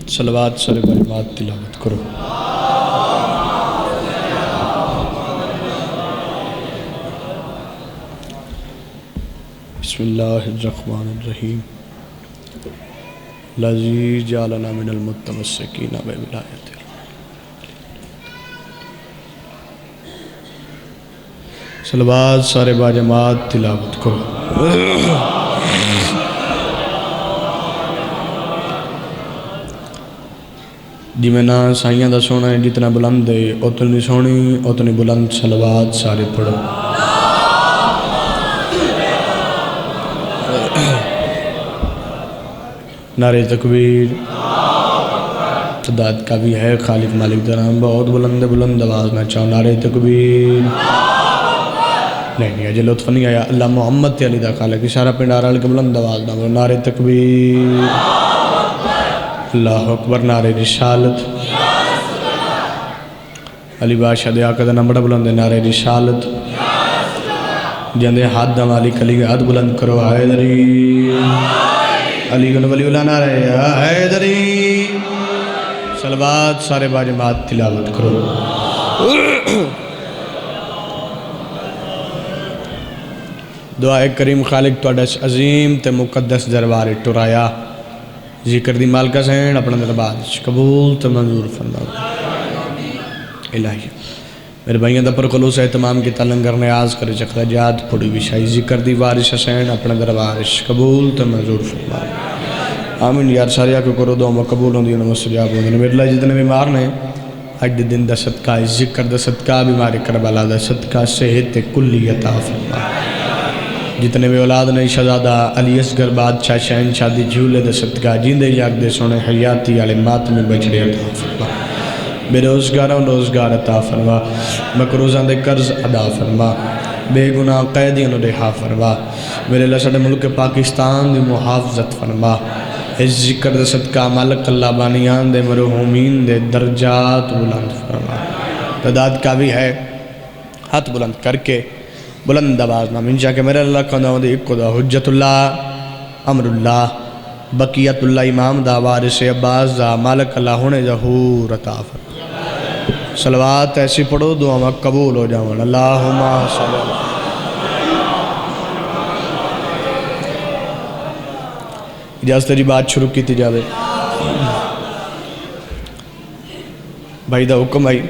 صلوات سر کلمات تلاوت کرو۔ بسم اللہ الرحمن الرحیم الذی جعلنا من المتمسکین بولایتہ۔ صلوات سارے باجماعت تلاوت کرو۔ جی میں نا سائیاں دا سونا ہے، جتنا بلند ہے اتنی سونی اتنی بلند صلوات سارے پڑھو۔ نعرہ تکبیر تعداد کا بھی ہے، خالق مالک درام بہت بلند بلند آواز میں چاہوں نعرہ تکبیر۔ نہیں اجے لطف نہیں آیا، اللہ محمد تے علی دا خالق اشارہ پنڈارا لکھ بلند آواز میں نعرہ تکبیر، اللہ اکبر، نعرہ رسالت، علی بادشاہ دے آقا دا نمبر بلند ہے، نعرہ رسالت، جندے ہاتھ دا مالک علی ہاتھ بلند کرو، حیدری علی گن ولی اللہ نعرہ حیدری۔ صلوات سارے باجماعت تلاوت کرو۔ دعائے کریم خالق توڑا عظیم تے مقدس دربار ٹرایا، ذکر دی مالکہ سین اپنا دربار قبول تے منظور فرما الہی۔ میرے بھائیوں دا پر خلوص اہتمام کی تلنگر نیاز کرے چکتا جات پڑی بشائی، ذکر دی وارش سین اپنا دربار قبول تے منظور فرما آمین۔ یار ساریا کو کرو دعا مقبول ہوں دینا مستجاب ہوں دینا۔ میرے اللہ جتنے بیمار نے اج دن دا صدقہ، ذکر دا صدقہ، بیماری کربلا دا صدقہ، صحت کلی عطا فرما۔ جتنے بھی اولاد نے شہزادہ علی اصغر بادشاہ شہنشاہ دی جھولے دے صدقہ، جیندے جاگ دے سونے حیاتی والے ماتمی بچڑے عطا فرما۔ بے روزگاروں روزگار عطا فرما، مقروضاں دے قرض ادا فرما، بے گناہ قیدیاں رہا فرما۔ میرے اللہ ساڈے ملک پاکستان دی محافظت فرما۔ اس ذکر دے صدقہ مالک اللہ بانیان دے مرحومین دے درجات بلند فرما۔ تعداد کا بھی ہے، ہاتھ بلند کر کے بلند آواز نہ منشا کہ میرے اللہ کا نام دے ایک خدا حجت اللہ امر اللہ بقیت اللہ امام دا وارث عباس دا مالک اللہ ہونے ظہور عطا فرما۔ صلوات ایسی پڑھو دعا میں قبول ہو جاؤں۔ اللہم صلی اللہ اجازت تیری بات شروع کی تھی جاوے بھائی دا حکم آئی،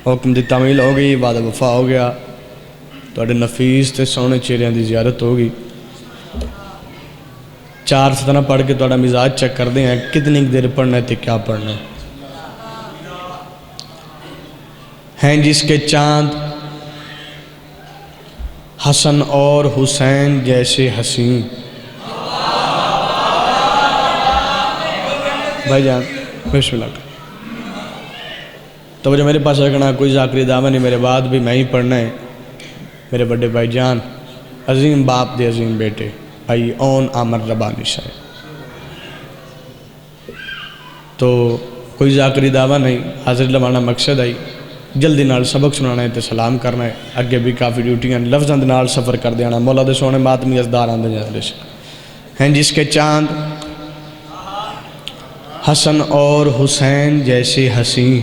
حکم دی تعمیل ہو گئی، وعدہ وفا ہو گیا، توڑے نفیس تے سونے چہریاں دی زیارت ہو گئی۔ 4 ستنہ پڑھ کے توڑا مزاج چیک کر دیں کتنی دیر پڑھنا ہے تے کیا پڑھنا ہے۔ جس کے چاند حسن اور حسین جیسے حسین، بھائی جان بسم اللہ کر تو جو میرے پاس رکھنا کوئی ذاکری دعویٰ نہیں، میرے بعد بھی میں ہی پڑھنا ہے۔ میرے بڑے بھائی جان عظیم باپ دے عظیم بیٹے بھائی اون عامر ربانی صاحب، تو کوئی ذاکری دعویٰ نہیں، حاضر لمانا مقصد آئی جلدی نال سبق سنانا ہے تے سلام کرنا ہے، اگے بھی کافی ڈیوٹیاں لفظاں دے نال سفر کر دینا، مولا دے سونے ماتمی ازدار آندے جاندے سے ہیں۔ جس کے چاند حسن اور حسین جیسے حسین،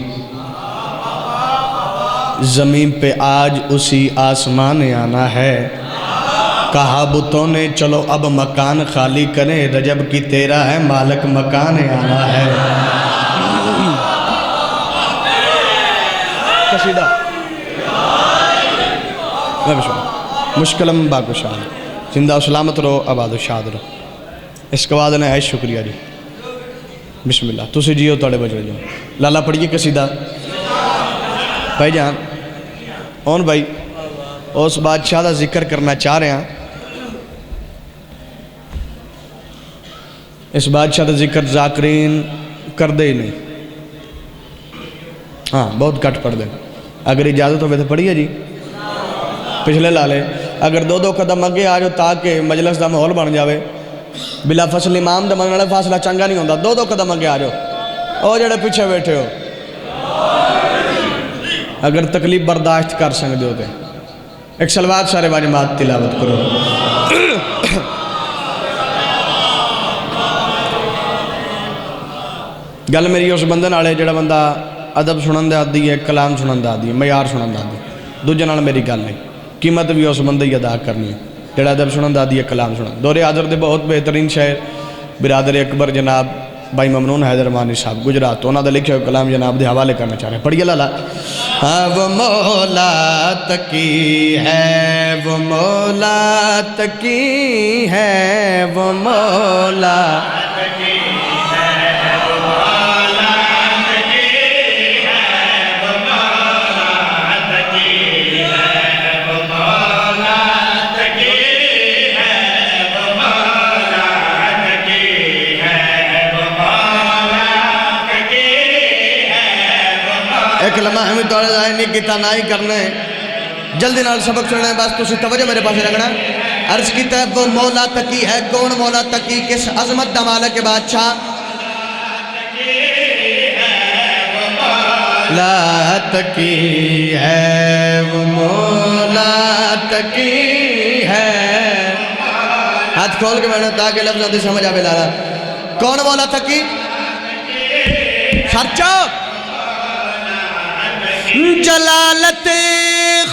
زمین پہ آج اسی آسمان آنا ہے، کہا بتوں نے چلو اب مکان خالی کریں، رجب کی تیرا ہے مالک مکان آنا ہے۔ قصیدہ مشکلم باقو شاہ، زندہ و سلامت رہو، آباد و شاد رہو۔ اس کے بعد نے ہے شکریہ جی، بسم اللہ تُسی جیو توڑے بجڑ جاؤ۔ لالا پڑھئے قصیدہ بھائی جان اون بھائی اس بادشاہ دا ذکر کرنا چاہ رہے ہیں، اس بادشاہ دا ذکر ذاکرین کر دے ہی نہیں، ہاں بہت کٹ پڑھ دیں، اگر اجازت ہوئے تو پڑھئے جی پچھلے لالے، اگر 2 قدم آگے آ جاؤ تاکہ مجلس دا ماحول بن جاوے، بلا فصل امام دا مننے والے فاصلہ چنگا نہیں ہوندہ، 2 قدم آگے آ جاؤ، او جڑے پیچھے بیٹھے ہو اگر تکلیف برداشت کر سکتے ہوتے ایک صلوات سارے واجبات تلاوت کرو. گل میری اس بندے نال ہے جڑا بندہ ادب سنن دا عادی ہے، کلام سنن دا عادی ہے، معیار سنن دا عادی ہے. دوجے نال میری گل نہیں، قیمت بھی اس بندے ہی ادا کرنی ہے جڑا ادب سنن دا عادی ہے، کلام سنن. دور حاضر دے بہت بہترین شاعر برادر اکبر جناب بھائی ممنون حیدر مانی صاحب گجرات، انہوں نے لکھے ہوئے کلام جناب دے حوالے کرنا چاہ رہے ہیں. پڑھیے لالا. ہاں وہ مولا تکی ہے، وہ مولا تکی ہے، وہ مولا ایک لمحہ ہمیں توڑے ظاہر نہیں کیتا نہ ہی کرنے جلدی نال سبق سننے بس تسی توجہ میرے پاس رکھنا. عرض کیتا ہے وہ مولا تکی ہے، کون مولا تکی؟ کس عظمت دا مالک کے بادشاہ؟ لا تکی ہے، وہ مولا تکی ہے. ہاتھ کھول کے میں تاکہ لفظ دی سمجھ آبے لالا. کون مولا تکی؟ خرچہ جلالت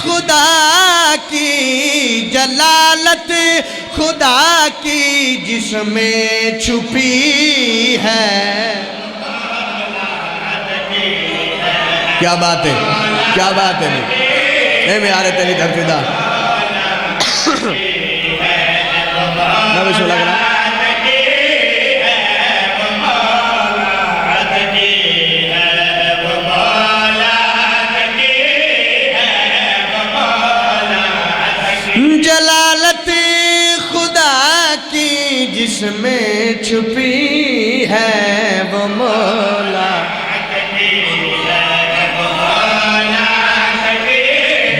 خدا کی، جلالت خدا کی جس میں چھپی ہے. کیا بات ہے، کیا بات ہے. نہیں میں آرہے تیری دھرتی دا میں بھی شو لگ رہا. جلالت خدا کی جس میں چھپی ہے وہ مولا.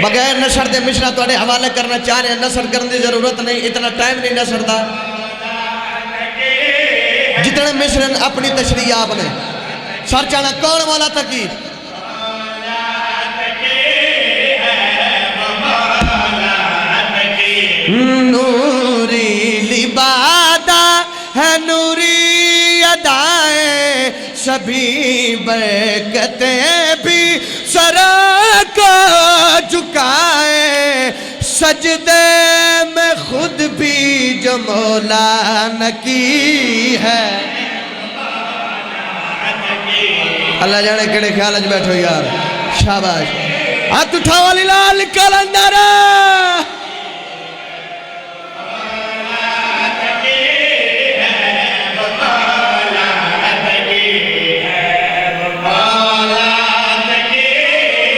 بغیر نثر دے مشرا تواڈے حوالے کرنا چاہ رہے ہیں. نثر کرنے دی ضرورت نہیں، اتنا ٹائم نہیں نثر دا. جتنے مشرن اپنی تشریح آپ نے سر چاہنا. کون مولا تکی؟ نوری لبادہ ہے، نوری ادائیں سبھی برکتیں بھی سرا کو جھکائیں. سجدے میں خود بھی جو مولا نکی ہے. اللہ جانے کڑے خیالج بیٹھو یار. شاباش. ہاتھ اٹھا والی لال کلندر.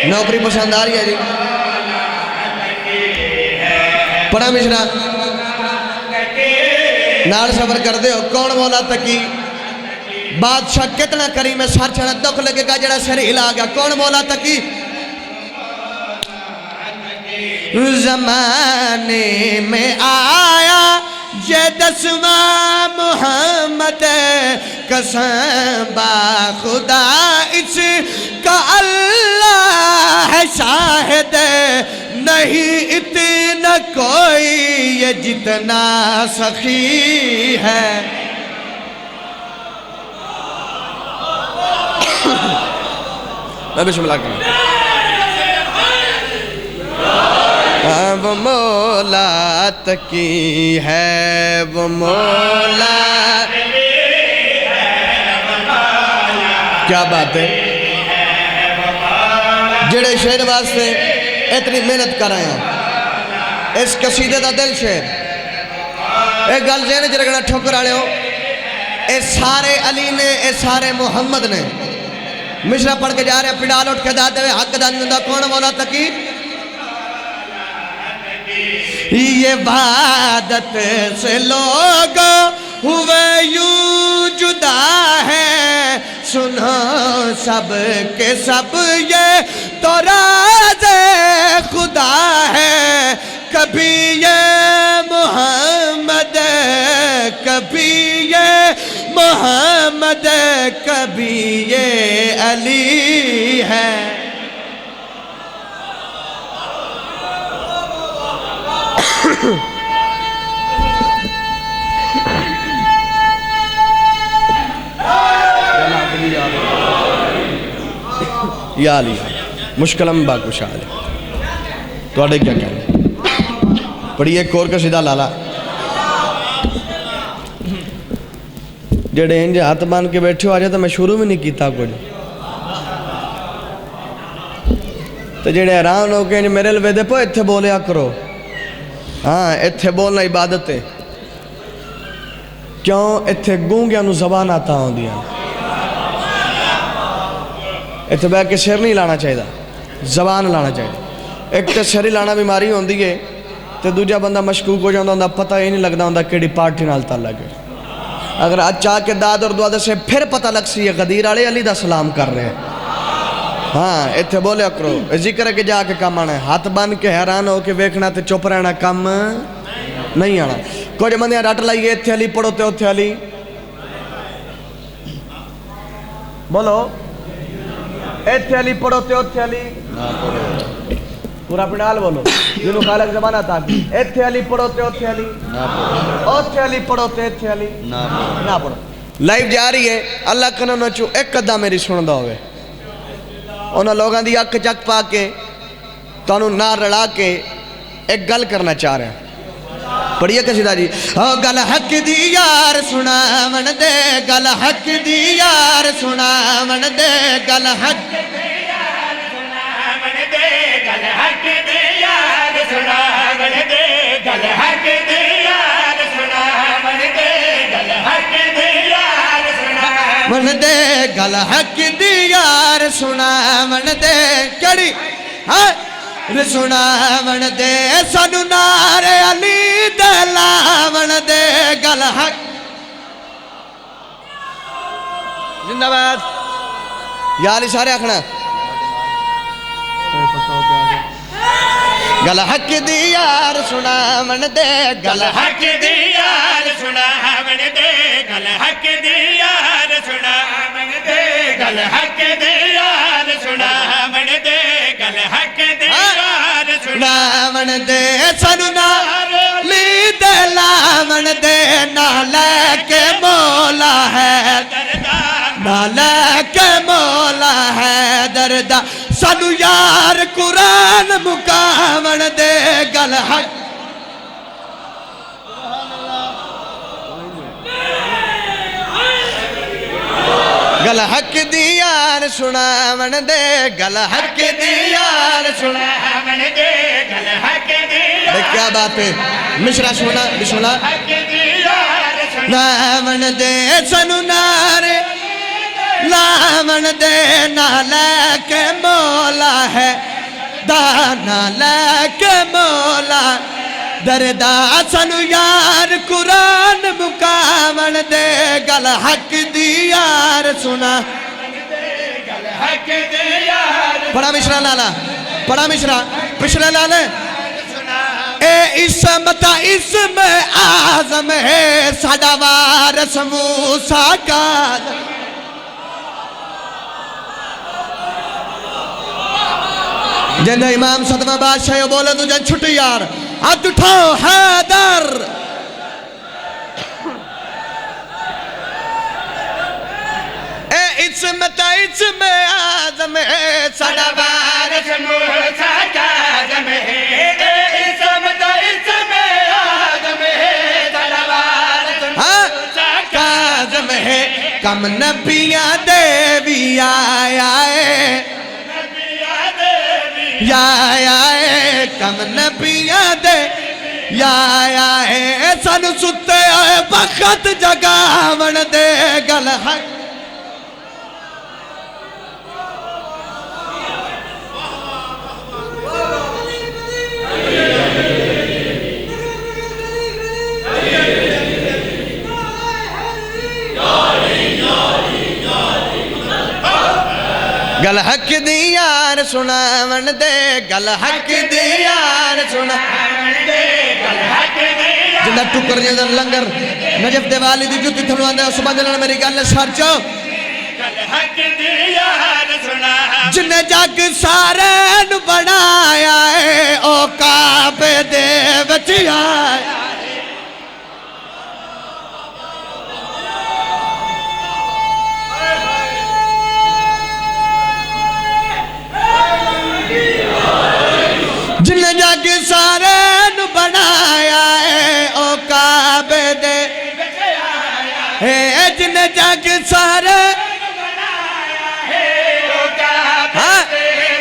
نوکری پسند آ رہی ہے جی؟ پڑھا مشرا نال سفر کر دے ہو. کون مولا تکی؟ بادشاہ کتنا کریم ہے، سر چھڑا دکھ لگے گا جڑا سر ہلا گیا. کون مولا تکی؟ زمانے میں آیا یہ 10واں محمد، قسم با خدا اس کا اللہ ہے شاہد. نہیں اتنا کوئی یہ جتنا سخی ہے. میں بسم اللہ کروں. وہ مولا تکی ہے، وہ مولا. کیا بات ہے. جڑے شعر واسطے اتنی محنت کر رہے ہیں اس قصیدے دا دل شعر. ایک گل ذہن چ رکھنا ٹھوکر والے ہو، اے سارے علی نے، اے سارے محمد نے. مشرا پڑھ کے جا رہے ہیں، پنڈال اٹھ کے داتے ہوئے حق دا نہیں ہوندا. کون مولا تکی؟ یہ وحدت سے لوگ ہوئے یوں جدا ہے، سنو سب کے سب یہ تو راز خدا ہے. کبھی یہ محمد، کبھی یہ محمد، کبھی یہ علی ہے. یا علی مشکلم باکوشا علی توڑے کیا کہنے پڑھیے ایک اور قصیدہ لالا جڑے انجے ہاتھ بان کے بیٹھے ہو آ جائے تو میں شروع میں نہیں کیتا کچھ تو جڑے حیران ہو کے میرے لوے دے پو اتھے بولیا کرو ہاں اتھے بولنا عبادت ہے کیوں اتھے گونگیاں نو زبان آتا ہوں دیا اتھے بیٹھ کے سر نہیں لانا چاہیے زبان لانا چاہیے ایک تو سری لانا بیماری ہوں دی ہے تو دوجہ بندہ مشکوک ہو جاندہ ہوں پتہ ہی نہیں لگتا ہوں کیڑی پارٹی نال تعلق ہے اگر اچھا کے داد اور دعا سے پھر پتہ لگ سی ہے غدیر آلے علی دا سلام کر رہے ہیں ہاں اتھے بولے اکرو ذکر ہے کہ جا کے کام آنا ہے ہاتھ بان کے حیران ہو کے ویکھنا تے چپ رہنا کام نہیں آنا کچھ بندیاں رٹ لائیے اتھے علی پڑھو تے اتھے علی بولو اتھے علی پڑھو تے اتھے علی پورا پنڈال بولو جنہوں خالق زبان آتا ہے اتھے علی پڑھو تے اتھے علی اتھے علی پڑھو تے اتھے علی نہ پڑھو لائف جا رہی ہے اللہ کنو نچو ایک قدہ میری سن دا ہوئے انہوں لوگاں دی اک چک پا کے تو انہوں نہ رڑا کے ایک گل کرنا چاہ رہے ہیں پڑھئے قصیدہ جی گل حق دی یار سنا من دے گل حق دی یار سنا من دے گل حق دی یار سنا من دے گل حق دی یار سنا من دے گل حق دی یار سنا من دے گل حق دی یار سنا من دے گل حق دی یار سنا من دے کڑی ہاں سنا من دے سانو نار علی دلا من دے گل حق زندہ باد یا علی سارے آکھنا گل حق دی یار سنا من دے گل حق دی یار سنا من دے گل حق دی یار سنا من دے گل حق دی یار سنا من دے گل حق دی یار سنا من دے سانو نار لی دلا من دے نہ لے کے مولا ہے نہ لے کے مولا ہے دردہ سانو یار قرآن مقامن دے گل حق گل حق دی یار سنا من دے گل حق دی یار سنا من دے گل حق دی یار کیا بات ہے مشرا سنا بسملہ حق دی یار سنا من دے سانو نارے لامن دے نہ لے کے مولا ہے دانا لے کے مولا دردہ سنو یار قرآن مقامن دے گل حق دی یار سنا پڑھا مشرا لالا پڑھا مشرا پچھلے لالا اے اسم تا اسم آزم ہے ساڑا وارس موسیٰ کا جن امام صدمہ بادشاہ بولے تو جن چھٹی یار ہاتھ اٹھاؤ حیدر اے اسم تا اسم آزم ہے ساڑا وارث موسیٰ کا آزم ہے اے اسم تا اسم آزم ہے ساڑا وارث موسیٰ کا آزم ہے کم نبیاں دیوی آیا ہے یا کم نبیاں دے یا سن ستے آئے بخت جگاون دے گل حق گل حق دی یار سنا من دے گل حق دی یار سنا من دے گل حق دی یار جنہ ٹکر جنہ لنگر نجف دے والی دی جوتی تھلوان دے سبحان اللہ میری گل سار چو گل حق دی یار سنا جنہ جگ سارے نو بنایا ہے او کعبے دے وچ آیا سارے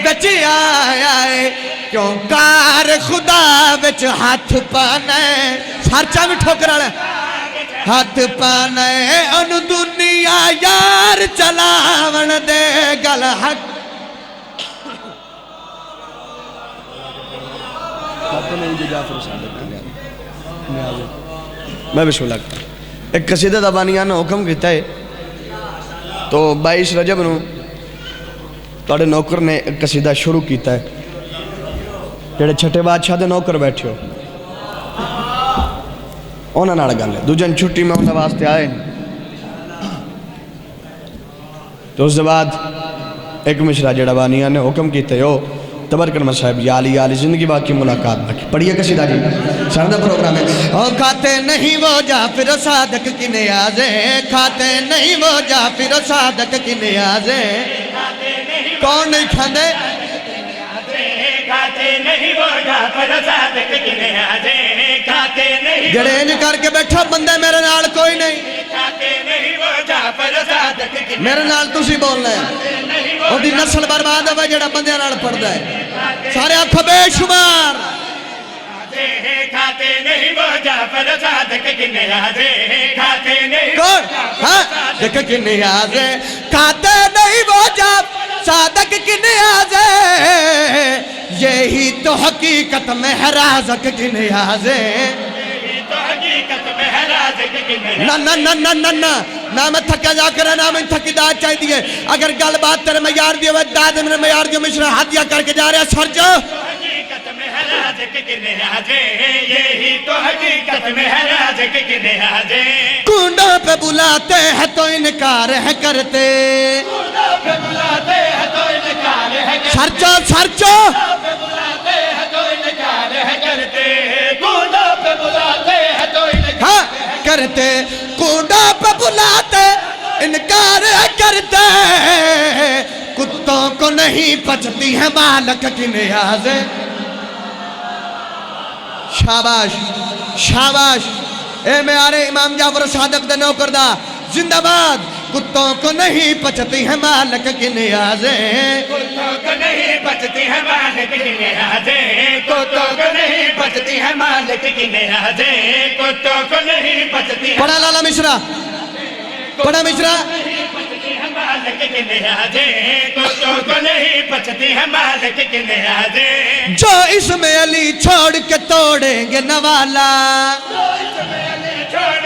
بچ آیا ہے کیوں کار خدا بچ ہاتھ پانا ہے سارچہ بھی ٹھوکر رہا ہے ہاتھ پانا ہے ان دنیا یار چلاون دے گل حق میں بسم اللہ کرتا ایک قصیدہ دبانیاں نے حکم کیتا ہے تو 22 رجب نو توڑے نوکر نے ایک قصیدہ شروع کیتا ہے جڑے چھٹے بادشاہ دے نوکر بیٹھے ہو اونا ناڑا گل ہے دوجن چھٹی میں انہوں واسطے آئے تو اس بعد ایک مشرہ جڑا بانیاں نے حکم کیتا ہے تبرکن صاحب یا علی زندگی باقی ملاقات باقی پڑھئے قصیدہ جی سردہ پروگرام ہے کھاتے نہیں وہ جعفر صادق کی نیازیں کھاتے نہیں وہ جعفر صادق کی نیازیں کون نہیں کھاندے کھاتے نہیں وہ جعفر صادق کی نیازیں کھاتے نہیں جڑے انج کر کے بیٹھا بندے میرے نال کوئی نہیں کھاتے نہیں وہ جعفر صادق کی میرے نال تسی بولنا ہے اور دی نسل برباد ہے جڑا بندے نال پڑھدا ہے سارے آنکھوں بے شمار کھاتے نہیں وہ جعفر صادق کی نیازیں کھاتے نہیں کون ہاں دیکھ کی نیازیں کھاتے نہیں وہ جعفر صادق کی نیازیں یہی تو حقیقت میں ہے رازق کی نیازیں یہی تو حقیقت میں ہے رازق کی نیازیں نہ میں تھکا جا کر نہ میں تھکی داد چاہی دیئے اگر گل بات تیرے میں یار دیئے داد میں یار دیئے مشرہ ہاتھیا کر کے جا رہے ہیں سر جو حقیقت میں ہے رازق کی نیازیں یہی تو حقیقت میں ہے رازق کی نیازیں کنڈوں پہ بلاتے ہیں تو انکار ہے کرتے کنڈوں پہ بلاتے ہیں تو انکار ہے کرتے سرچو سرچو کنڈوں پہ بلاتے ہیں تو انکار ہے کرتے کنڈوں پہ بلاتے ہیں تو انکار کرتے کنڈوں پہ بلاتے انکار کرتے کتوں کو نہیں پچتی ہے مالک کی نیازیں شاباش شاباش اے میارے امام جعفر صادق دے نوکر دا زندہ باد کتوں کو نہیں پچتی ہے مالک کی نیازیں کتوں کو نہیں پچتی ہے مالک کی نیازیں کتوں کو نہیں پچتی ہے مالک کی نیازیں کتوں کو نہیں پچتی ہے پڑھا لالا مشرہ پڑھا مشرہ مالک کی نیازیں کتوں کو نہیں پچتی ہے مالک کی نیازیں جو اس میں علی چھوڑ کے توڑیں گے نوالا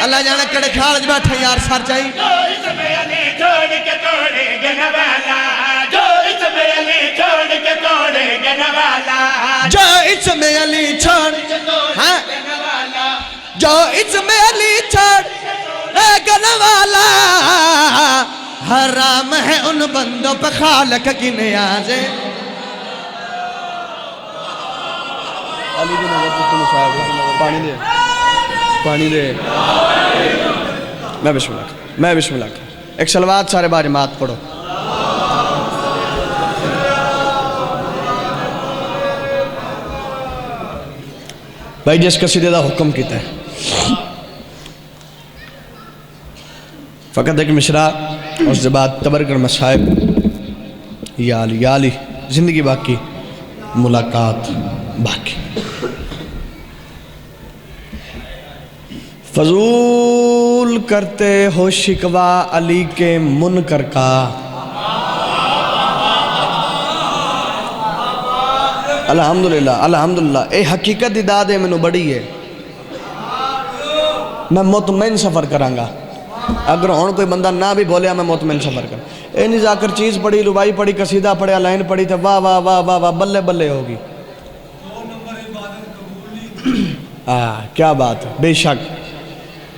اللہ جانے کڑے کھاڑ بیٹھے یار سار چاہی جو اس میں علی چھوڑ کے توڑیں گے نوالا جو اس میں علی چھوڑ کے توڑیں گے نوالا جو اس میں علی چھوڑ جو اس میں علی چھوڑ گے نوالا حرام ہے ان بندوں پہ خالق کی نیازیں علی بن عبد اللہ صاحب پانی دے پانی دے میں بسم اللہ ایک صلوات سارے باجماعت پڑھو بھائی جس قصیدے دا حکم کیتا ہے فقط ایک مشرہ اس کے بعد تبرکن مصائب یا علی زندگی باقی ملاقات باقی فضول کرتے ہو شکوہ علی کے منکر کا الحمدللہ اے حقیقت دی داد ہے میں نو بڑی ہے میں مطمئن سفر کرانگا اگر ہون کوئی بندہ نہ بھی بولیا میں مطمئن سفر کر اے نہیں جا کر چیز پڑھی لبائی پڑھی قصیدہ پڑھیا لائن پڑھی تھا واہ واہ واہ واہ واہ بلے بلے ہوگی کیا بات ہے بے شک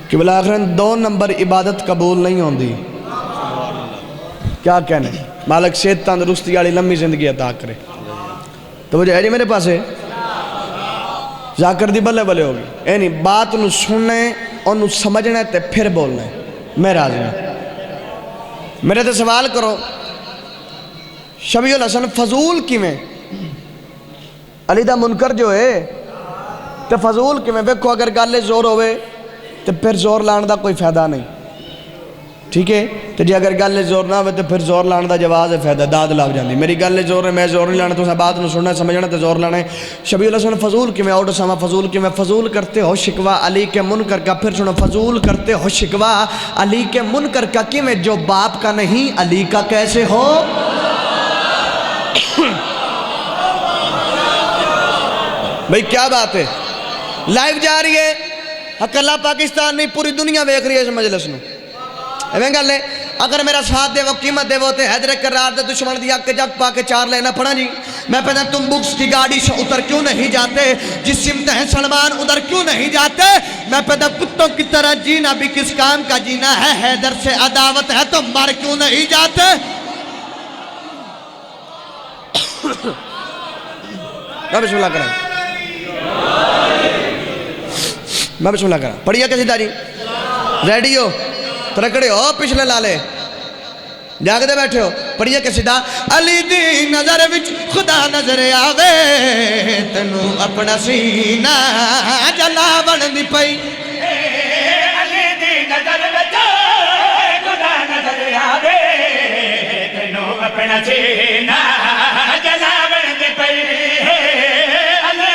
کہ بلاخرین 2 نمبر عبادت قبول نہیں ہوندی کیا کہنے مالک صحت تندرستی والی لمبی زندگی عطا کرے تو وہ جی میرے پاس ہے ذاکر دی بلے بلے ہوگی یعنی بات نو سننے اور نو سمجھنا ہے تے پھر بولنا ہے میں راضی ہوں میرے تے سوال کرو شبیع الحسن فضول کی میں علی دا منکر جو ہے تے فضول کی میں ویکھو اگر گالے زور ہوئے تے پھر زور لان دا کوئی فائدہ نہیں ٹھیک ہے تو جی اگر گل زور نہ ہوئے تو پھر زور لانے دا جواز ہے فائدہ داد لگ جاندی میری گل زور ہے میں زور نہیں لانا تو بات نو سننا سمجھنا تو زور لانا ہے شبیہ اللہ سن فضول کی میں آؤٹ سما فضول کی میں فضول کرتے ہو شکوہ علی کے منکر کا پھر سنو فضول کرتے ہو شکوہ علی کے منکر کا کہ میں جو باپ کا نہیں علی کا کیسے ہو بھئی کیا بات ہے لائیو جا رہی ہے اکلا پاکستان نہیں پوری دنیا دیکھ رہی ہے اس مجلس نو ایویں گل ہے اگر میرا ساتھ دے وہ قیمت دے وہ تے حیدر کرار دے دشمن دیا کہ جگ پا کے چار لینا پڑا جی میں پہنا تم بکس کی گاڑی سے اتر کیوں نہیں جاتے جس سمت ہیں سلمان ادھر کیوں نہیں جاتے میں پہنا کتوں کی طرح جینا بھی کس کام کا جینا ہے حیدر سے عداوت ہے تو مر کیوں نہیں جاتے بسم اللہ کریں میں بسم اللہ کریں پڑھیا کسی داری ریڈی ہو ترکڑے ہو پچھلے لالے جاگ دے بیٹھے ہو پڑھیا کسی دا علی دی نظر وچ خدا نظر آوے تنو اپنا سینہ جلا بن دی پئی علی دی نظر وچ خدا نظر آوے تنو اپنا سینہ جلا بن دی پئی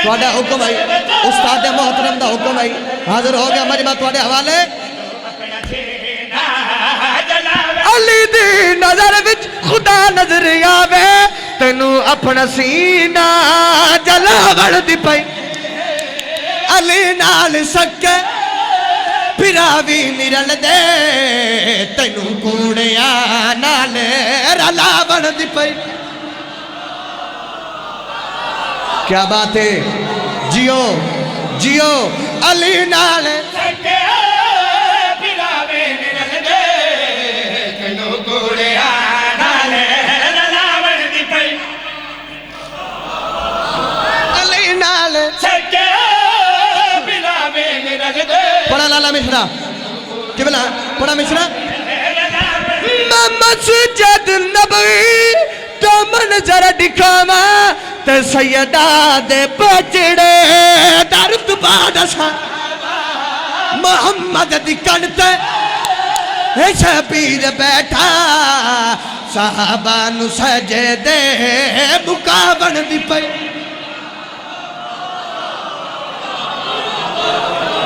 تھوڑا حکم آئی استاد محترم دا حکم آئی حاضر ہو گیا مجمع تھوڑے حوالے علی دی نظر وچ خدا نظر آوے تینو اپنا سینہ جلا بن دی پئی علی نال سکے پھراوی نرل دے تینو کوڑیا نال رلا بن دی پئی کیا بات ہے جیو جیو علی نال سکے پھراوی نرل دے تینو کوڑیا نال رلا بن دی پئی علی نال سکے پھراوی نرل دے پڑھا لالا مشرا کی بلا پڑھا مشرا میں مسجد نبوی تو منظر دکھاوا تے سیدہ دے بچڑے درد بادشاہ محمد دی کنتے شبیر بیٹھا صحابہ نو سجدے مقابن دی پئی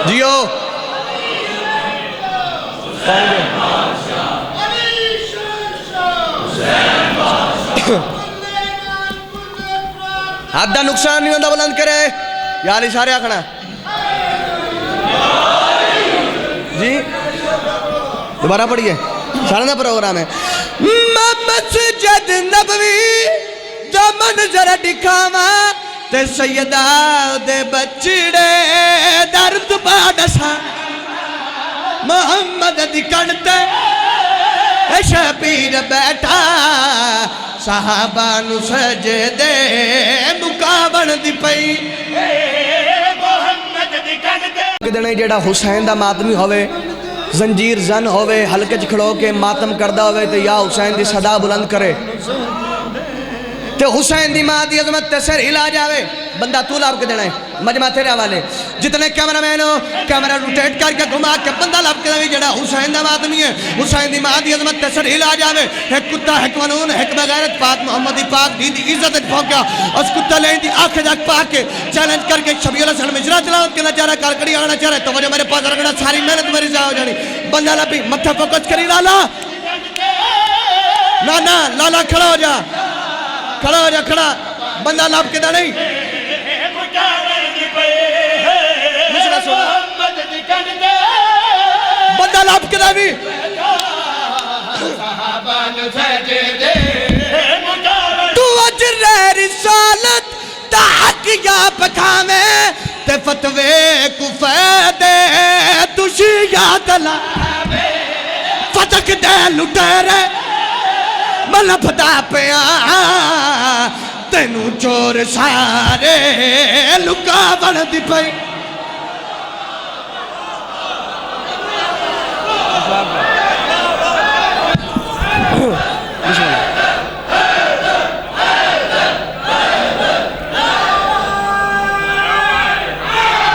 جیو حد دا نقصان نہیں ہوندہ بلند کرے یا علی سارے آکھنا جی دوبارہ پڑھئے سارے دا پروگرام ہے مسجد نبوی جو منظر دکھاوا تے سیدہ دے بچڑے درد بادشاہ محمد دی کنتے شبیر بیٹھا صحابہ نو سجدے مقابن دی پئی محمد دی کنتے کدنے جیڑا حسین دا ماتمی ہوئے زنجیر زن ہوئے حلقے چکھڑو کے ماتم کردہ ہوئے تو یا حسین دی صدا بلند کرے تے حسین دی ماں دی عظمت تے سر ہلا جاوے بندہ تو لاب کے دینا ہے مجمع تیرے حوالے جتنے کیمرہ مین ہو کیمرہ روٹیٹ کر کے گھما کے بندہ لاب کے دینا جڑا حسین دا ماتمی ہے حسین دی ماں دی عظمت تے سر ہلا جاوے ایک کتا ایک ونون ایک بغیرت پاک محمدی پاک دی عزت پھونکیا اس کتا لین دی آنکھیں جاک پاک کے چیلنج کر کے شبیہ اللہ سلم اجرا چلاوت کے نچارہ کارکڑی آنا چاہ رہے تو وجہ میرے پاس رکھنا ساری محنت میری ضائع ہو جانی بندہ لابی متھا فوکس کری لالا نا لالا کھڑا ہو جا کھڑا بندہ لاب کے دا نہیں بندہ لاب کے دا بھی تو اجر رسالت تا حق یا پکھامے تے فتوے کو فیدے تشی یاد لا فتک دے لٹیرے ملف دا پیا تینو چور سارے لکا بن دی پئی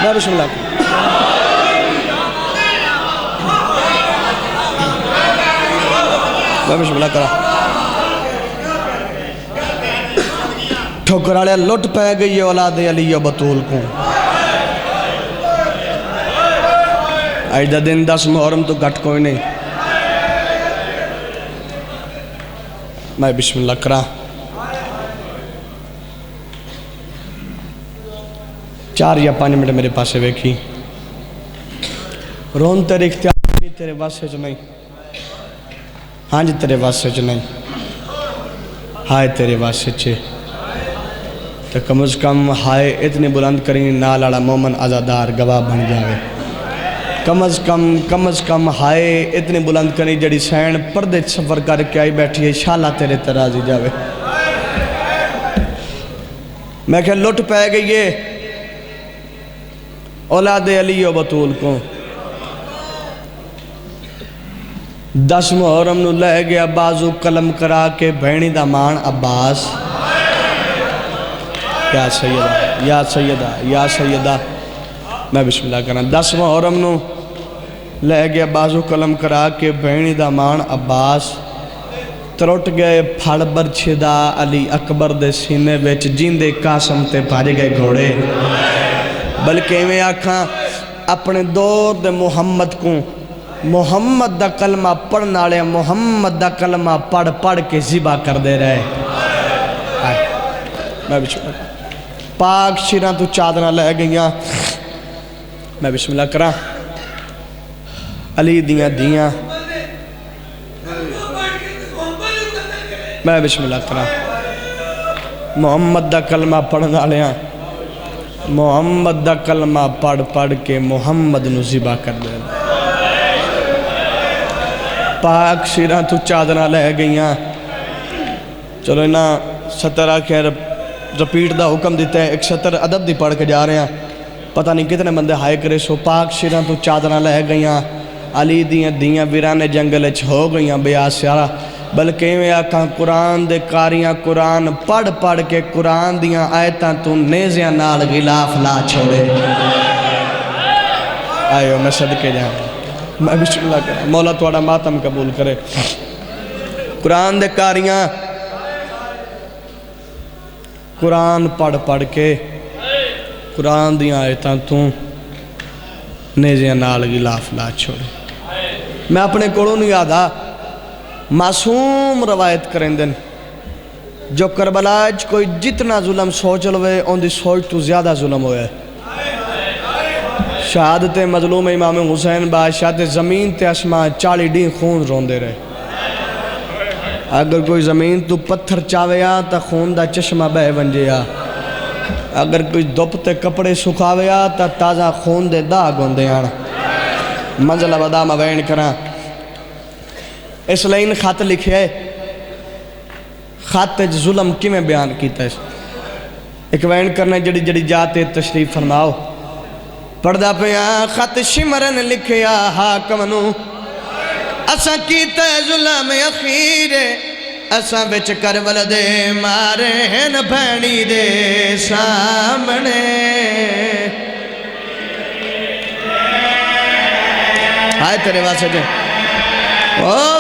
بسم اللہ میں بسم اللہ کرا ٹھوکر والے لٹ پہ گئی اولاد علی و بطول کو آج دا دن 10 محرم تو گھٹ کوئی نہیں میں بسم اللہ کرا 4 یا 5 منٹ میرے پاسے ویکھی رون تیرے اختیار نہیں تیرے واسے جو نہیں ہاں جی تیرے واسے جو نہیں ہائے تیرے واسے چھے تو کم از کم ہائے اتنی بلند کریں نالاڑا مومن آزادار گواہ بن جاوے کم از کم ہائے اتنی بلند کریں جڑی سین پردے سفر کر کے آئی بیٹھی ہے شالہ تیرے ترازی جاوے میں کہ لٹ پہ گئی ہے اولاد علی و بطول کو 10 محرم نو لے گیا بازو قلم کرا کے بھینی دا مان عباس یا سیدہ یا سیدہ یا سیدہ میں بسم اللہ کرنا 10 محرم نو لے گیا بازو قلم کرا کے بھینی دا مان عباس ترٹ گئے پھڑ برچھدا علی اکبر دے سینے بیچ جیندے قاسم تے پھاڑ گئے گھوڑے بلکہ میں آکھاں اپنے دور دے محمد کو محمد دا کلمہ پڑھنا لے محمد دا کلمہ پڑھ کے ذبح کر دے رہے میں بسم اللہ پاک شیران تو چادرہ لے گئیاں میں بسم اللہ کرا علی دیاں دیاں میں بسم اللہ کرا محمد دا کلمہ پڑھنا لیا محمد دا کلمہ پڑھ کے محمد نو ذبح کر دے پاک شیران تو چادرہ لے گئیاں چلو اینا 17 خیر رپیٹ دا حکم دیتا ہے 170 عدد دی پڑھ کے جا رہے ہیں پتہ نہیں کتنے بندے ہائے کرے سو پاک شیران تو چادرہ لے گئیاں علی دیاں ویران جنگل ہو گئیاں بیا سیارہ بلکہ میں آکھاں قرآن دے کاریاں قرآن پڑھ کے قرآن دیاں آیتاں تو نیزیاں نال غلاف لا چھوڑے آئیو میں صدقے جاؤں میں بسم اللہ کرا مولا توڑا ماتم قبول کرے قرآن دے کاریاں قرآن پڑھ کے قرآن دیاں آیتاں تو نیزیاں نال غلاف لا چھوڑے میں اپنے کوڑوں نہیں یادا معصوم روایت کریں دن جو کربلاج کوئی جتنا ظلم سوچ لوے ان دی سوچ تو زیادہ ظلم ہوئے شہادت مظلوم امام حسین بادشاہ زمین تے اسمان 40 ڈین خون رون دے رہے اگر کوئی زمین تو پتھر چاویا تا خون دا چشمہ بہ ونجیا اگر کوئی دپتے کپڑے سکھاویا تا تازہ خون دے داغ ہوندے آنا منزلہ بدا مبین کرا اس لئین خط لکھے ہے خط ظلم کی میں بیان کیتا ہے ایک وین کرنے جڑی جاتے تشریف فرماؤ پردہ پہ خط شمرن لکھیا حاکمنو اسا کیتا ہے ظلم اخیرے اسا بچ کربل دے مارے ہیں بھینی دے سامنے آئے تیرے واسے جے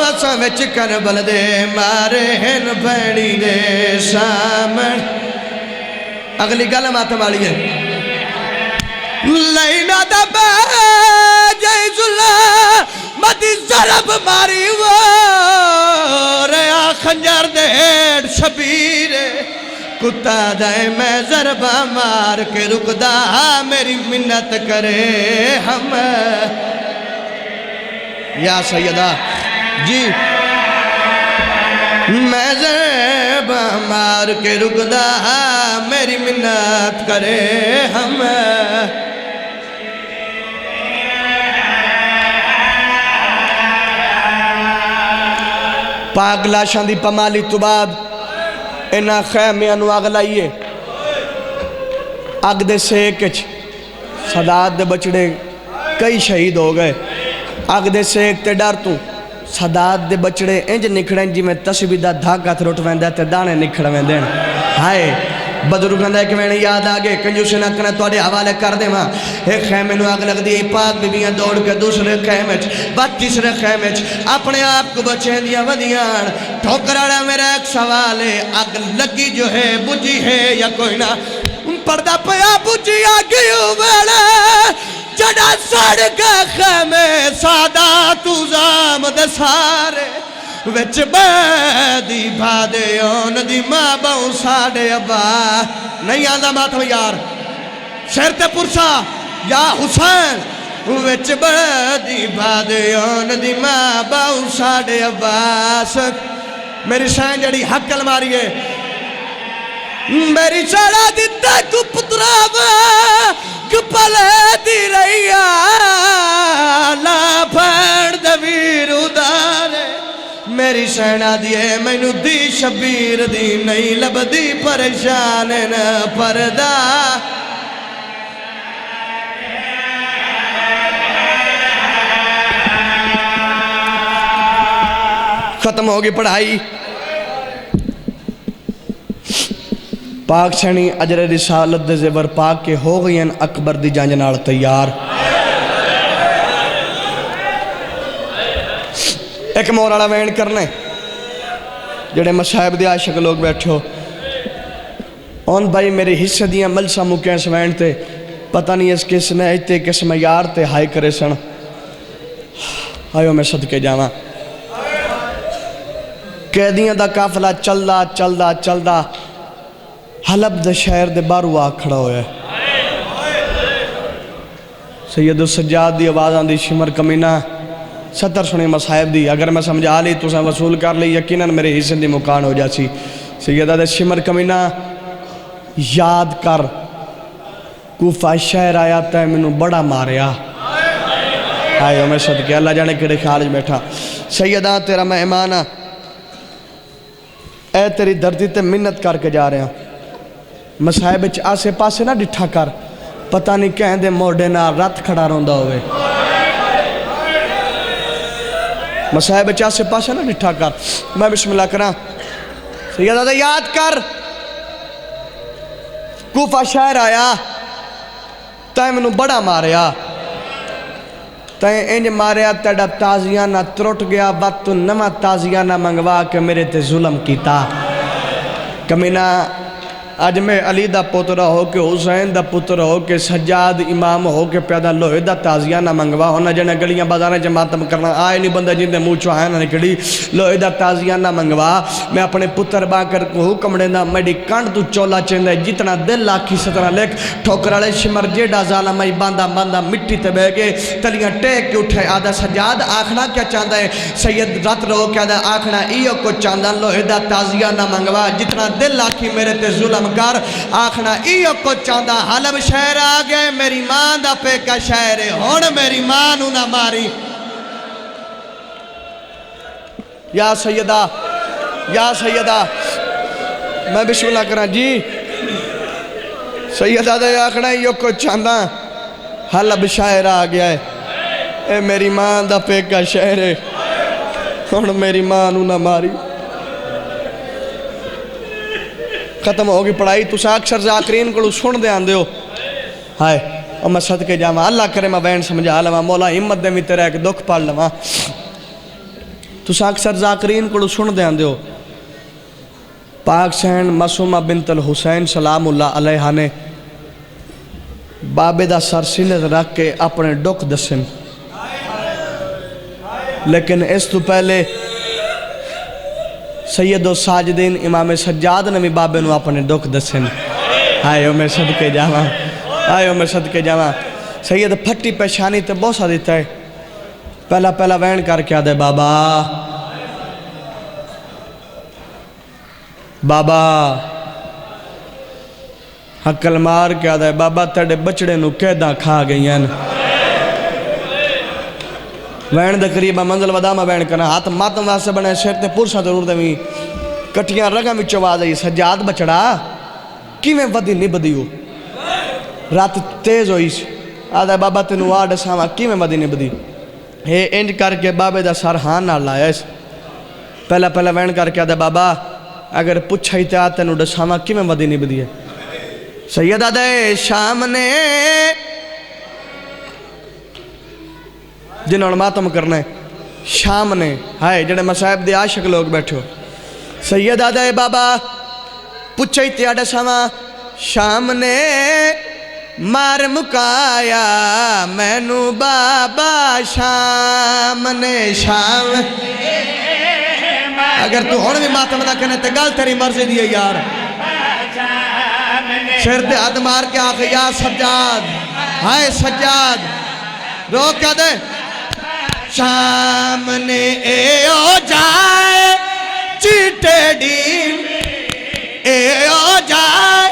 اسا بچ کربل دے مارے ہیں بھینی دے سامنے اگلی گل ماتم والی ہے لینا دا جے ظلمت ضرب ماری ریا خنجر دیڑ شبیر کتا دائے میں ضربہ مار کے رکدا میری منت کرے ہم یا سیدہ جی میں ضربہ مار کے رکدا میری منت کرے ہم پاک لاشاں دی پمالی تو بعد انہا خیمیاں نو آگ لائیے آگ دے سیکچ صداد دے بچڑے کئی شہید ہو گئے آگ دے سیک تے ڈر تو صداد دے بچڑے انج نکھڑیں جی میں تسبیح دا دھاگا تھروٹ ویندہ تے دانے نکھڑ ویندیں ہائے بزرگاں دا ایک وین یاد آگے کنجوسی نہ کرنا توڑے حوالے کر دے ماں ایک خیمے نو آگ لگ دی پاک بیبیاں دوڑ کے دوسرے خیمے بعد تیسرے خیمے اپنے آپ کو بچیں دیا ودیاں ٹھوکراڑا میرا ایک سوال ہے آگ لگی جو ہے بجھی ہے یا کوئی نہ پردہ پیا بجھی آگئی ہوئے جڑا سڑ کے خیمے سادات زامد سارے وچ بیدی بھادے اون دی ماں باؤں ساڑے ابا نہیں آندہ ماتھو یار شہرتے پرسا یا حسین وچ بیدی بھادے اون دی ماں باؤں ساڑے ابا میری شاین جڑی حقل ماری ہے میری چڑھا دیتا کو پتراوا کپلے دی رہیا لا پھڑ دویر ادارے میری سینہ دیئے میں نو دی شبیر دی نہیں لب دی پریشان نہ پردہ ختم ہوگی پڑھائی پاک سینی اجر رسالت دے زیور پاک کے ہو گئی ہیں اکبر دی جانجنال تیار ایک مورالا وین کرنے جڑے مصاحب دے عاشق لوگ بیٹھو اون بھائی میرے حصہ دیاں ملسہ مکین سے وین تے پتہ نہیں اس کس میں ایتے کس میں یار تے ہائی کرے سن آئیو میں صدقے جاواں قیدیاں دا کافلہ چلدا حلب دے شہر دے بارو آ کھڑا ہویا ہے سید السجاد دی آواز آن دی شمر کمینہ ستر سنی مصاحب دی اگر میں سمجھا لی تو سا وصول کر لی یقیناً میرے حصے دی مکان ہو جاسی سیدہ دے شمر کمینہ یاد کر کوفہ شہر آیا تے منو بڑا ماریا آئیو میں صدقے اللہ جانے کڑے خالج بیٹھا سیدہ تیرا میں ایمانہ اے تیری دردی تے منت کر کے جا رہے ہیں مصاحب آسے پاسے نہ ڈٹھا کر پتہ نہیں کہیں دے موڑے نہ رات کھڑا روندہ ہوئے مصاحب آسے پاسے نہ ڈٹھا کر میں بسم اللہ کرا سیدہ دے یاد کر کوفہ شہر آیا تائیں منو بڑا ماریا تائیں انج ماریا تیڑا تازیانہ ترٹ گیا وقت تو نمہ تازیانہ منگوا کے میرے تے ظلم کیتا کمینہ آج میں علی دا پتر ہو کے حسین دا پتر ہو کے سجاد امام ہو کے پیدا لوہے دا تازیانہ منگوا ہونا جنہیں گلیاں بازانے جماعتم کرنا آئے نہیں بندہ جن دے موچو آئے نہ نکڑی لوہے دا تازیانہ منگوا میں اپنے پتر با کر کو حکم دینا میڈی کانڈ تو چولا چندہ جتنا دل لاکھی سترہ لکھ ٹھوکرالے شمر جیڑا ظالم ای باندہ مٹی تے بے گے تلیاں ٹیک کے اٹھے آدھا سجاد آکھنا کیا چاندہ ہے سید رات رو کیا دا آکھنا ایو کو چاندہ لوہے دا تازیانہ منگوا جتنا دل لاکھی میرے تے ظلم کر آخنا ایو کو چاندہ حلب شہر آگئے میری ماں دا پیکا شہر ہون میری ماں نو نہ ماری یا سیدہ میں بسم اللہ کرنا جی سیدہ دے آخنا ایو کو چاندہ حلب شہر آگئے اے میری ماں دا پیکا شہر ہون میری ماں نو نہ ماری ختم ہوگی پڑھائی تُسا اکثر ذاکرین کو سن دے آن دیو ہائے اور میں صدقے جامعہ اللہ کرے میں بین سمجھا لما مولا ہمت دے میں تیرے ایک دکھ پڑھ لما تُسا اکثر ذاکرین کو سن دے آن دیو پاک سین معصومہ بنت الحسین سلام اللہ علیہ نے بابے دا سر سینت رکھ کے اپنے ڈک دسن لیکن اس تو پہلے سید و ساجدین امام سجاد نمی بابے نو اپنے ڈک دسن آئیو میں صدقے جاواں سید پھٹی پیشانی تے بوسا دیتا ہے پہلا وین کر کیا دے بابا حقل مار کیا دے بابا تیڑے بچڑے نو قیدہ کھا گئی ہیں وین دے قریبہ منزل ودامہ وین کرنا ہاتھ ماتم واسے بنے شیرتے پورسا ضرور دے میں کٹیاں رگا میں چواز آئی سجاد بچڑا کی میں ودی نہیں بدیو رات تیز ہوئی آدھا بابا تینو آڈ ساما کی میں ودی نہیں بدیو ہے انج کر کے بابے دا سر ہاں نہ لائے پہلا وین کر کے آدھا بابا اگر پچھائی تے آتے نو ڈساما کی میں ودی نہیں بدیو سیدہ دے شام نے جنہوں نے ماتم کرنا ہے شام نے ہائے جڑے مصائب دے عاشق لوگ بیٹھو سیدہ دے بابا پچھائی تیاڈا سما شام نے مار مکایا مینو بابا شام نے شام اگر تو ہونے بھی ماتم نہ کرنے تے گل تیری مرضی دیئے یار شیر دے حد مار کے آخر یا سجاد ہائے سجاد رو کیا دے شام نے اے او جائے چیٹے ڈیم اے او جائے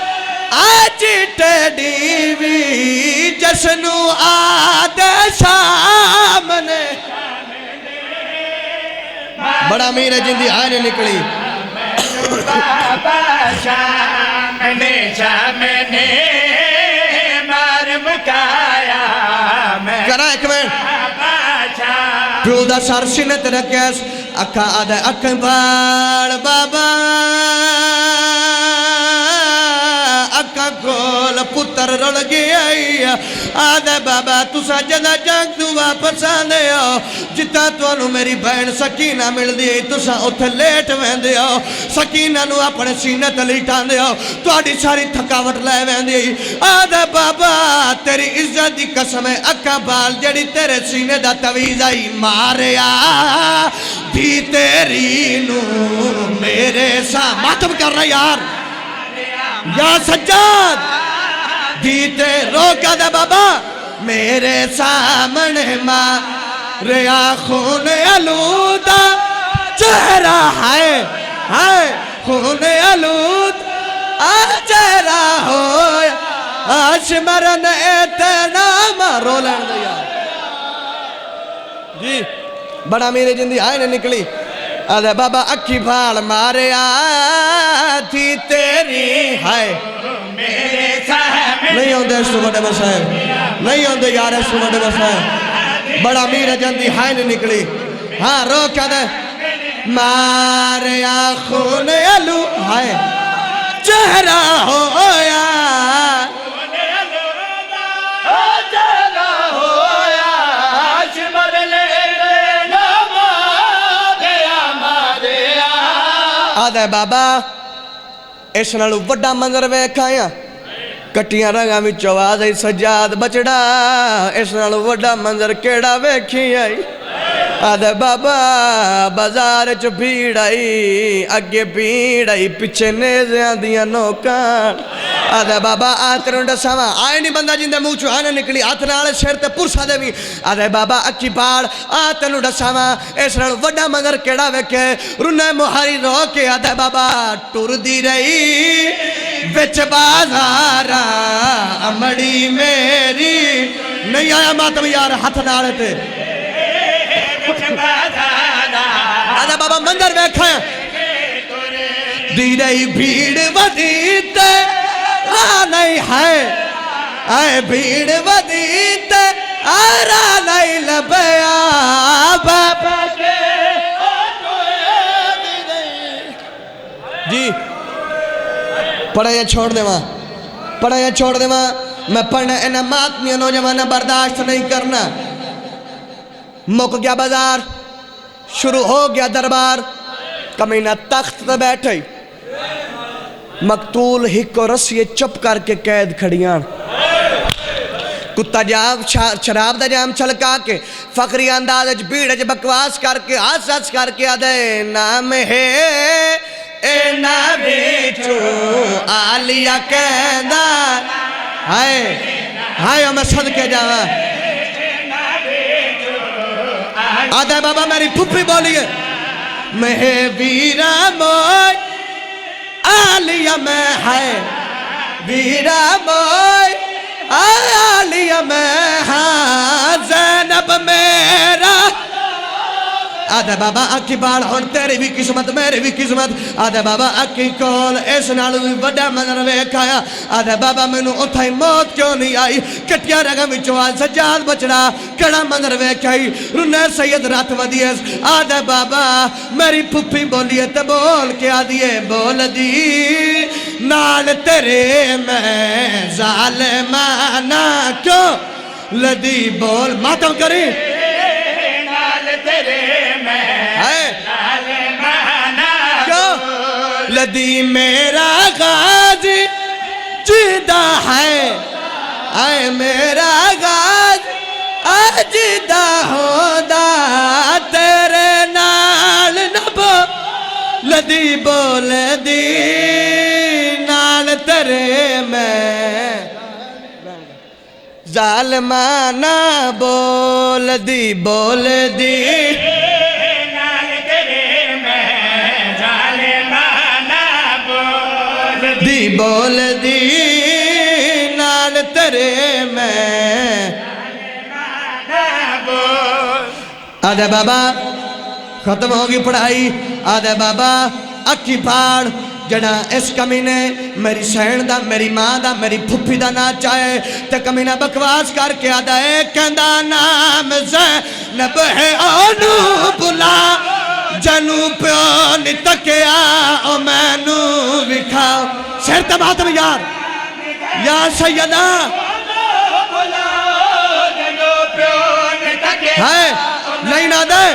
آئے چیٹے ڈیوی جسنو آدھے شام نے بڑا امیر ہے جن دی آئے نکلی بابا شام نے مار مکایا کرا ایک میں پرودا سار سینت رکھیس اکھا آدھے اکھیں پاڑ بابا اکھا کھول پتر رڑ گئی آدھے بابا تسا جدہ جنگ تو واپس آنے ہو جتا تو انہوں میری بہن سکینہ مل دی تسا اتھے لیٹ ویندے ہو سکینہ نو اپنے سینہ تلیٹان دے ہو تو آڑی ساری تھکاوٹ لے ویندے آدھے بابا تیری عزت دی قسم ہے اکھا بال جڑی تیرے سینے دا تویز آئی ماریا بھی تیری نو میرے ساتھ ماتم کر رہا یار یا سجاد دیتے روکا دے بابا میرے سامنے ماریا خون علودہ چہرہ ہے خون علود چہرہ ہویا آشمرن اتنا مارو لڑ دیا جی بڑا میرے جندی آئے نے نکلی آدھے بابا اکھی بھاڑ مارے تھی تیری ہائے نہیں ہوندے اس تو بڑے بسائے نہیں ہوندے یار اس تو بڑے بسائے بڑا میرے جندی ہائے نے نکلی ہاں رو کیا دے مارے خون علو ہائے چہرہ ہویا آدھے بابا اس نالو وڈا منظر ویکھایا کٹیاں رنگاں میں چواز آئی سجاد بچڑا اس نالو وڈا منظر کیڑا ویکھی آئی آدھے بابا بازار چو بھیڑ آئی اگے بھیڑ آئی پچھے نیزیاں دیا نوکان آدھے بابا آتر انڈا ساما آئے نہیں بندہ جن دے موچو آنے نکلی آتر آلے شیر تے پرسا دے بھی آدھے بابا اکی باڑ آتر انڈا ساما اس نال وڈا منظر کیڑا ویکھے رنے محاری رو کے آدھے بابا ٹور دی رہی وچ بازارا امڑی میری نہیں آیا ماتم یار ہاتھ نالے تے آدھے بابا منظر ویکھا دی رہی بھیڑ ودیتے نہیں ہے اے بھیڑ ودیتے آرہ نہیں لبیا بابا کے جی پڑھائیں چھوڑ دے ماں پڑھائیں چھوڑ دے ماں میں پڑھنا انعامات میں نوجوانہ برداشت نہیں کرنا مک گیا بازار شروع ہو گیا دربار کمینہ تخت تے بیٹھے مقتول ہکو رسی چپ کر کے قید کھڑیاں کتا جام شراب دا جام چھلکا کے فقری انداز بیڑ بکواس کر کے آس کر کے آدھے نام ہے اے نبی چو آلیا کہندار ہائے میں صدقے جاوا آدھے بابا میری پھپی بولیے میں ویرا موئی آلیا میں ہے ویرا موئی آلیا میں ہاں زینب میرا آدھے بابا اکی باڑ ہون تیری بھی قسمت میری بھی قسمت آدھے بابا اکی کول اس نالو بھی بڑا منظر ویکھایا آدھے بابا میں نو اتھائی موت کیوں نہیں آئی کٹیا رگا میں چوال سجاد بچڑا کڑا منظر ویکھائی رنے سید رات ودیس آدھے بابا میری پھپی بولیے تے بول کے آدھیے بول دی نال تیرے میں ظالمانہ کیوں لدی بول ماتم کریں نال تیرے میں ظالمانہ کیوں لدی میرا غازی جیدہ ہے اے میرا غازی جیدہ ہودا تیرے نال نبو لدی بول دی نال تیرے میں ظالمانہ بول دی نال تیرے میں ظالمانہ بول دی نال تیرے میں آدھے بابا ختم ہوگی پڑھائی آدھے بابا اکھی پھاڑ جڑا اس کمینے میری سین دا میری ماں دا میری پھپھی دا نہ چاہے تے کمینہ بکواس کر کے آدھا ہے کہندہ نام زینب ہے آنو بلا جنو پیو نتکیا او مینو وکھاؤ سیر تباتم یار یا سیدہ ہے نہیں نہ دے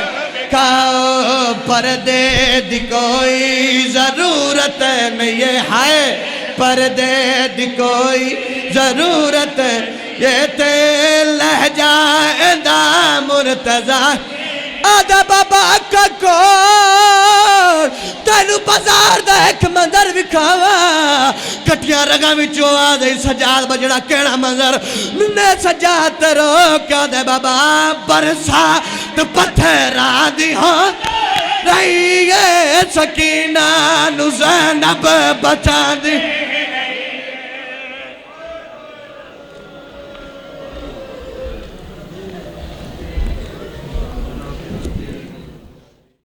کھاؤ پردے دی کوئی ضرورت نہیں ہے پردے دی کوئی ضرورت یہ تے لہجہ اندہ مرتضی آدھا بابا کا کور تینو بازار دا ایک منظر وکھاوا کٹیاں رگاں وچوں آدھے سجاد بجڑا کیڑا منظر نے سجاد رو کیا دے بابا برسات پتھر آدھی ہوں رہی ہے سکینہ نو زینب بچا دی